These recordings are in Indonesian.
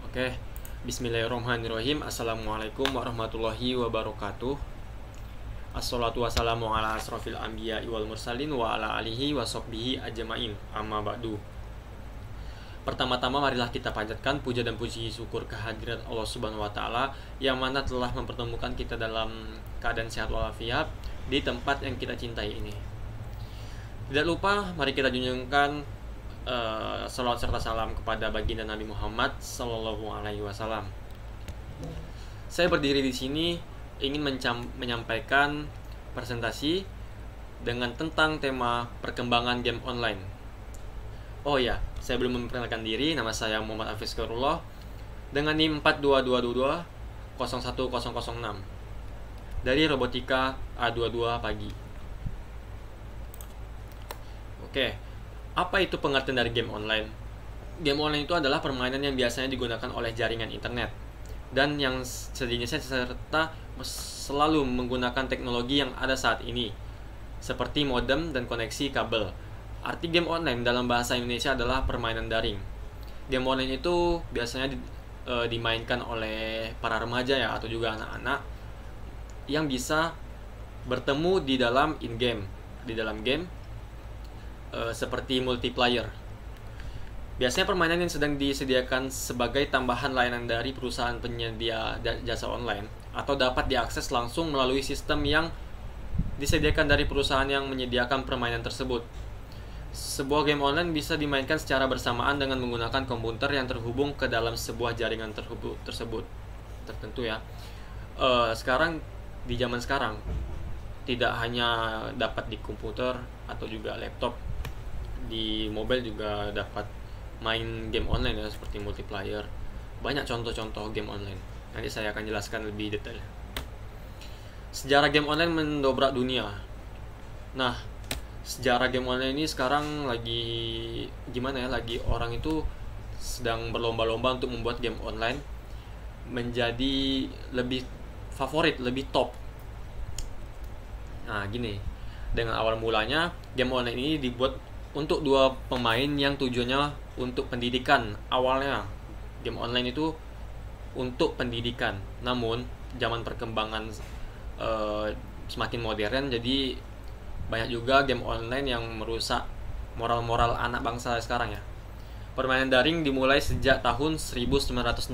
Oke, bismillahirrahmanirrahim. Assalamualaikum warahmatullahi wabarakatuh. Assalatu wassalamu ala asrofil anbiya wal mursalin wa ala alihi wa sahbihi ajmain. Amma ba'du. Pertama-tama marilah kita panjatkan puja dan puji syukur kehadirat Allah Subhanahu wa taala yang mana telah mempertemukan kita dalam keadaan sehat walafiat di tempat yang kita cintai ini. Tidak lupa mari kita junjungkan salawat serta salam kepada baginda Nabi Muhammad Sallallahu Alaihi Wasallam. Saya berdiri di sini ingin menyampaikan presentasi dengan tentang tema perkembangan game online. Oh ya, saya belum memperkenalkan diri. Nama saya Muhammad Hafiz Khairullah dengan NIM 42222 01006 dari Robotika A22 Pagi. Oke. Apa itu pengertian dari game online? Game online itu adalah permainan yang biasanya digunakan oleh jaringan internet dan yang sejenisnya serta selalu menggunakan teknologi yang ada saat ini seperti modem dan koneksi kabel. Arti game online dalam bahasa Indonesia adalah permainan daring. Game online itu biasanya dimainkan oleh para remaja ya atau juga anak-anak yang bisa bertemu di dalam in-game, di dalam game seperti multiplayer. Biasanya permainan yang sedang disediakan sebagai tambahan layanan dari perusahaan penyedia jasa online atau dapat diakses langsung melalui sistem yang disediakan dari perusahaan yang menyediakan permainan tersebut. Sebuah game online bisa dimainkan secara bersamaan dengan menggunakan komputer yang terhubung ke dalam sebuah jaringan tersebut tertentu ya. Sekarang di zaman sekarang tidak hanya dapat di komputer atau juga laptop, di mobile juga dapat main game online ya, seperti multiplayer. Banyak contoh-contoh game online. Nanti saya akan jelaskan lebih detail. Sejarah game online mendobrak dunia. Nah, sejarah game online ini sekarang lagi gimana ya? Lagi orang itu sedang berlomba-lomba untuk membuat game online menjadi lebih favorit, lebih top. Nah, gini. Dengan awal mulanya, game online ini dibuat untuk dua pemain yang tujuannya untuk pendidikan. Awalnya game online itu untuk pendidikan, namun zaman perkembangan semakin modern, jadi banyak juga game online yang merusak moral-moral anak bangsa sekarang ya. Permainan daring dimulai sejak tahun 1969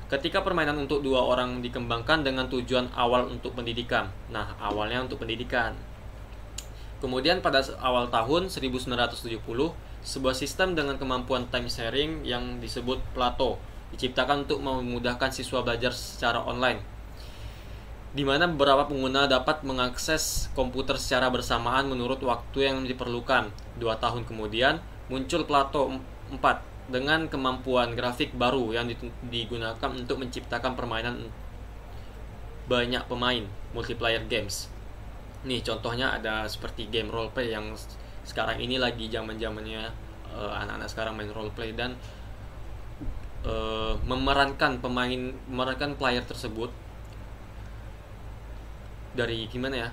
ketika permainan untuk dua orang dikembangkan dengan tujuan awal untuk pendidikan. Nah, awalnya untuk pendidikan. Kemudian pada awal tahun 1970, sebuah sistem dengan kemampuan time sharing yang disebut Plato diciptakan untuk memudahkan siswa belajar secara online, di mana beberapa pengguna dapat mengakses komputer secara bersamaan menurut waktu yang diperlukan. 2 tahun kemudian, muncul Plato 4 dengan kemampuan grafik baru yang digunakan untuk menciptakan permainan banyak pemain, multiplayer games. Nih contohnya ada seperti game roleplay yang sekarang ini lagi zaman-zamannya anak-anak sekarang main roleplay dan memerankan player tersebut dari gimana ya,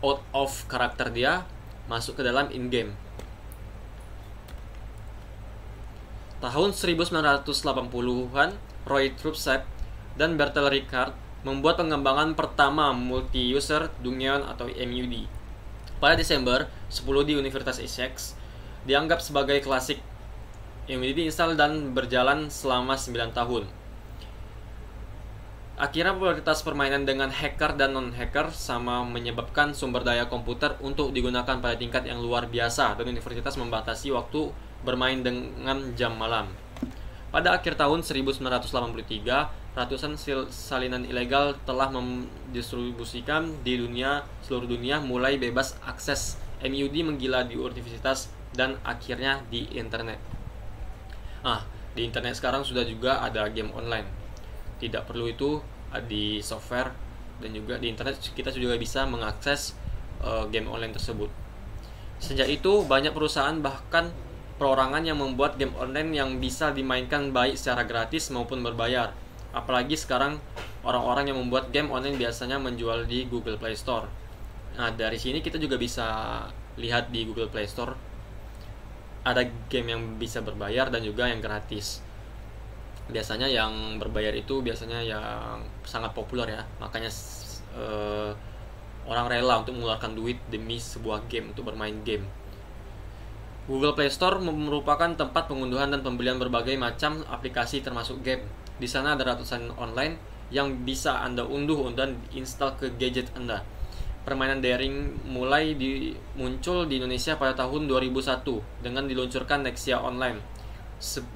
out of karakter dia masuk ke dalam in-game. Tahun 1980-an, Roy Trubsek dan Bertel Ricard membuat pengembangan pertama multi-user Dungeon atau MUD. Pada Desember 10 di Universitas Essex, dianggap sebagai klasik. MUD diinstal dan berjalan selama 9 tahun. Akhirnya popularitas permainan dengan hacker dan non-hacker sama menyebabkan sumber daya komputer untuk digunakan pada tingkat yang luar biasa dan universitas membatasi waktu bermain dengan jam malam. Pada akhir tahun 1983, ratusan salinan ilegal telah mendistribusikan di seluruh dunia, mulai bebas akses MUD menggila di universitas dan akhirnya di internet. Di internet sekarang sudah juga ada game online. Tidak perlu itu di software, dan juga di internet kita juga bisa mengakses game online tersebut. Sejak itu banyak perusahaan bahkan perorangan yang membuat game online yang bisa dimainkan baik secara gratis maupun berbayar. Apalagi sekarang orang-orang yang membuat game online biasanya menjual di Google Play Store. Nah, dari sini kita juga bisa lihat di Google Play Store ada game yang bisa berbayar dan juga yang gratis. biasanya yang berbayar itu biasanya yang sangat populer ya, makanya orang rela untuk mengeluarkan duit demi sebuah game, untuk bermain game. Google Play Store merupakan tempat pengunduhan dan pembelian berbagai macam aplikasi termasuk game. Di sana ada ratusan online yang bisa Anda unduh dan install ke gadget Anda. Permainan daring mulai muncul di Indonesia pada tahun 2001 dengan diluncurkan Nexia Online.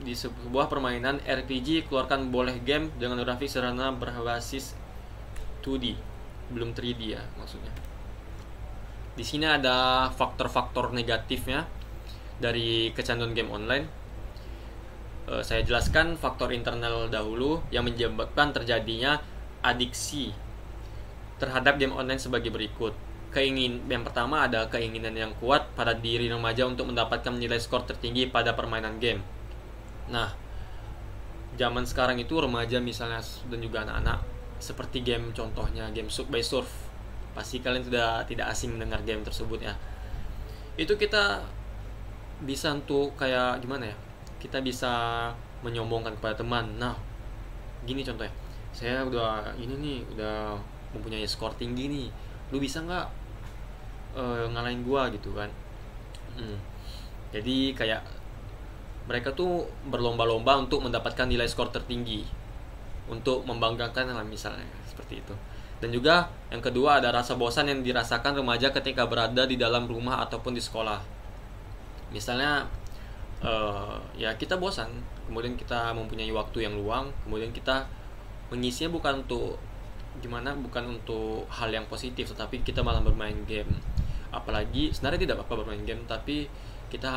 Di sebuah permainan RPG keluarkan boleh game dengan grafik sederhana berbasis 2D, belum 3D ya maksudnya. Di sini ada faktor-faktor negatifnya dari kecanduan game online. Saya jelaskan faktor internal dahulu yang menyebabkan terjadinya adiksi terhadap game online sebagai berikut. Yang pertama ada keinginan yang kuat pada diri remaja untuk mendapatkan nilai skor tertinggi pada permainan game. Nah, zaman sekarang itu remaja misalnya dan juga anak-anak, seperti game contohnya game Subway Surf. Pasti kalian sudah tidak asing mendengar game tersebut ya. Itu kita bisa untuk kayak gimana ya? Kita bisa menyombongkan kepada teman. Nah, gini contohnya. Saya udah mempunyai skor tinggi nih. Lu bisa nggak ngalahin gua gitu kan? Jadi kayak mereka tuh berlomba-lomba untuk mendapatkan nilai skor tertinggi, untuk membanggakan lah misalnya seperti itu. Dan juga yang kedua ada rasa bosan yang dirasakan remaja ketika berada di dalam rumah ataupun di sekolah. Misalnya ya kita bosan, kemudian kita mempunyai waktu yang luang, kemudian kita mengisinya bukan untuk hal yang positif, tetapi kita malah bermain game. Apalagi sebenarnya tidak apa-apa bermain game, tapi kita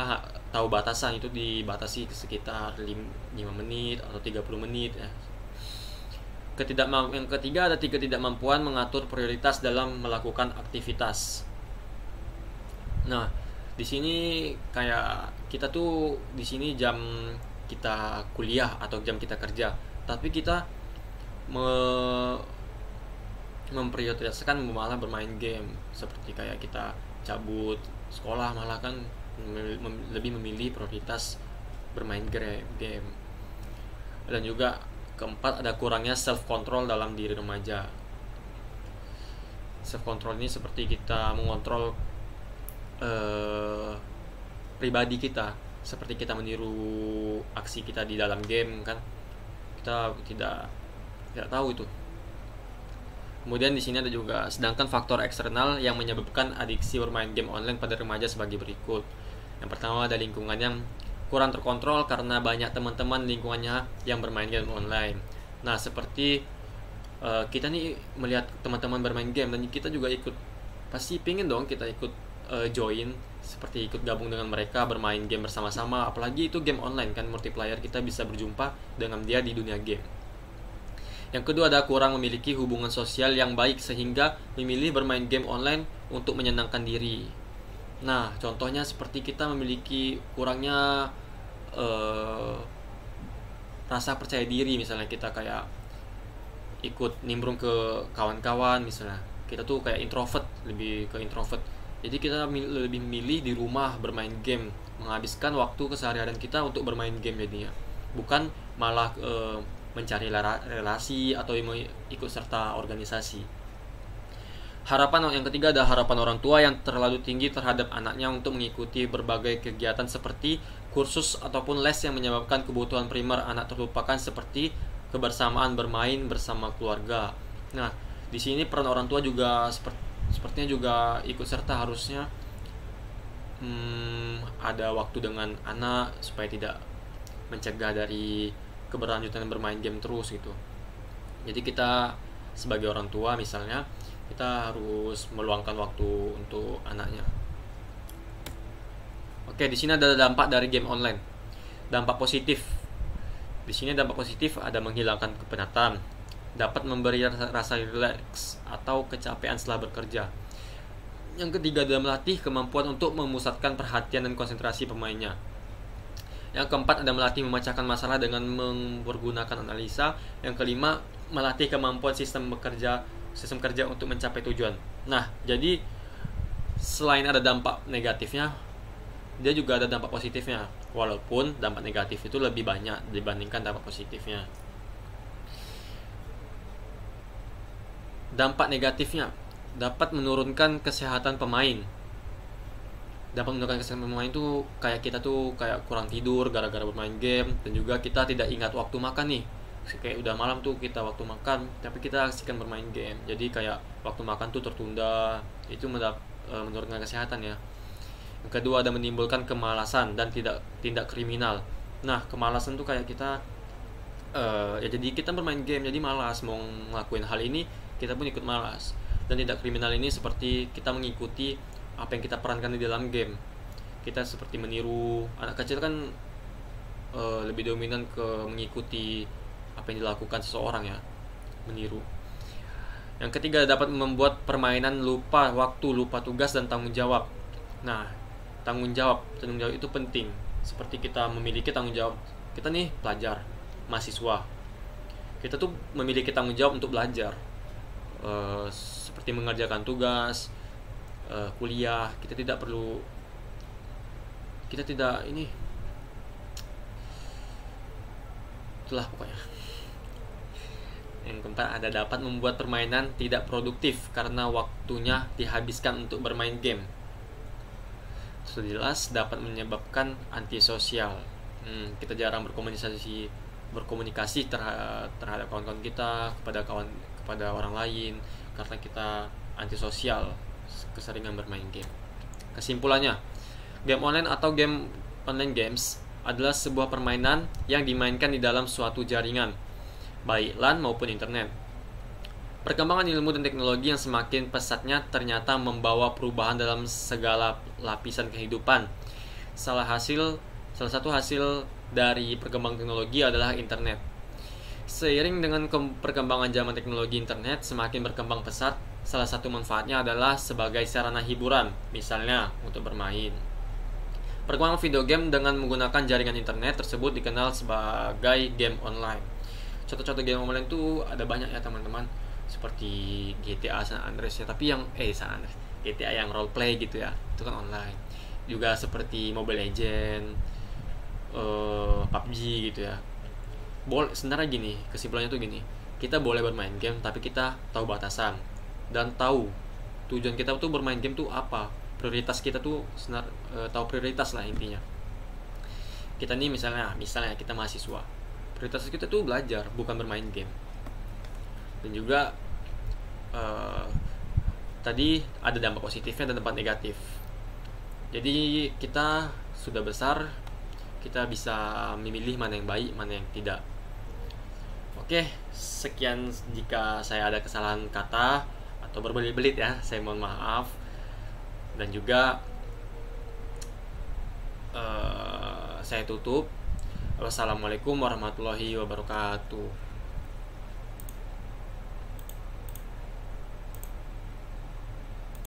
tahu batasan, itu dibatasi sekitar 5 menit atau 30 menit ya. Yang ketiga ada ketidakmampuan mengatur prioritas dalam melakukan aktivitas. Nah, di sini kayak kita tuh di sini jam kita kuliah atau jam kita kerja, tapi kita memprioritaskan malah bermain game. Seperti kayak kita cabut sekolah, malah kan lebih memilih prioritas bermain game. Dan juga keempat ada kurangnya self control dalam diri remaja. Self control ini seperti kita mengontrol pribadi kita, seperti kita meniru aksi kita di dalam game kan, kita tidak tahu itu. Kemudian di sini ada juga sedangkan faktor eksternal yang menyebabkan adiksi bermain game online pada remaja sebagai berikut. Yang pertama ada lingkungan yang kurang terkontrol karena banyak teman-teman lingkungannya yang bermain game online. Nah, seperti kita nih melihat teman-teman bermain game dan kita juga ikut, pasti pingin dong kita ikut join, seperti ikut gabung dengan mereka bermain game bersama-sama. Apalagi itu game online kan, multiplayer, kita bisa berjumpa dengan dia di dunia game. Yang kedua ada kurang memiliki hubungan sosial yang baik sehingga memilih bermain game online untuk menyenangkan diri. Nah, contohnya seperti kita memiliki kurangnya rasa percaya diri, misalnya kita kayak ikut nimbrung ke kawan-kawan, misalnya kita tuh kayak lebih ke introvert. Jadi kita lebih memilih di rumah bermain game, menghabiskan waktu keseharian kita untuk bermain game jadinya, bukan malah mencari relasi atau ikut serta organisasi. Yang ketiga ada harapan orang tua yang terlalu tinggi terhadap anaknya untuk mengikuti berbagai kegiatan seperti kursus ataupun les yang menyebabkan kebutuhan primer anak terlupakan seperti kebersamaan bermain bersama keluarga. Nah, di sini peran orang tua juga sepertinya juga ikut serta, harusnya ada waktu dengan anak supaya tidak mencegah dari keberlanjutan bermain game terus gitu. Jadi kita sebagai orang tua misalnya, kita harus meluangkan waktu untuk anaknya. Oke, di sini ada dampak dari game online. Dampak positif. Di sini dampak positif ada menghilangkan kepenatan, dapat memberi rasa rileks atau kecapean setelah bekerja. Yang ketiga adalah melatih kemampuan untuk memusatkan perhatian dan konsentrasi pemainnya. Yang keempat ada melatih memecahkan masalah dengan mempergunakan analisa. Yang kelima melatih kemampuan sistem kerja untuk mencapai tujuan. Nah, jadi selain ada dampak negatifnya, dia juga ada dampak positifnya. walaupun dampak negatif itu lebih banyak dibandingkan dampak positifnya. Dampak negatifnya dapat menurunkan kesehatan pemain. Dapat menurunkan kesehatan pemain itu kayak kita tuh kayak kurang tidur gara-gara bermain game, dan juga kita tidak ingat waktu makan nih. Kayak udah malam tuh kita waktu makan, tapi kita asik bermain game. Jadi kayak waktu makan tuh tertunda. Itu menurunkan kesehatan ya. Yang kedua, ada menimbulkan kemalasan dan tindak kriminal. Nah, kemalasan tuh kayak kita ya jadi kita bermain game jadi malas mau ngelakuin hal ini, kita pun ikut malas. Dan tindak kriminal ini seperti kita mengikuti apa yang kita perankan di dalam game. Kita seperti meniru. Anak kecil kan lebih dominan ke mengikuti apa yang dilakukan seseorang ya, meniru. Yang ketiga, dapat membuat permainan lupa waktu, lupa tugas dan tanggung jawab. Nah, tanggung jawab itu penting. Seperti kita memiliki tanggung jawab. Kita nih pelajar, mahasiswa. Kita tuh memiliki tanggung jawab untuk belajar. Seperti mengerjakan tugas, kuliah. Kita tidak itulah pokoknya. Yang keempat, ada dapat membuat permainan tidak produktif karena waktunya dihabiskan untuk bermain game. Sudah jelas dapat menyebabkan antisosial. Kita jarang berkomunikasi terhadap kawan-kawan kita, kepada orang lain, karena kita antisosial keseringan bermain game. Kesimpulannya, game online atau online games adalah sebuah permainan yang dimainkan di dalam suatu jaringan, baik LAN maupun internet. Perkembangan ilmu dan teknologi yang semakin pesatnya ternyata membawa perubahan dalam segala lapisan kehidupan. Salah satu hasil dari perkembangan teknologi adalah internet. Seiring dengan perkembangan zaman teknologi, internet semakin berkembang pesat. Salah satu manfaatnya adalah sebagai sarana hiburan, misalnya untuk bermain. Perkembangan video game dengan menggunakan jaringan internet tersebut dikenal sebagai game online. Contoh-contoh game online itu ada banyak ya teman-teman, seperti GTA San Andreas ya, tapi yang GTA yang role play gitu ya, itu kan online. Juga seperti Mobile Legends, PUBG gitu ya. Sebenarnya gini, kesimpulannya tuh gini, kita boleh bermain game tapi kita tahu batasan dan tahu tujuan kita tuh bermain game tuh apa, prioritas kita tuh tahu prioritas lah intinya. Kita nih misalnya kita mahasiswa, prioritas kita tuh belajar, bukan bermain game. Dan juga tadi ada dampak positifnya dan dampak negatif. Jadi kita sudah besar, kita bisa memilih mana yang baik, mana yang tidak. Oke, sekian. Jika saya ada kesalahan kata atau berbelit-belit ya, saya mohon maaf. Dan juga saya tutup. Wassalamualaikum warahmatullahi wabarakatuh.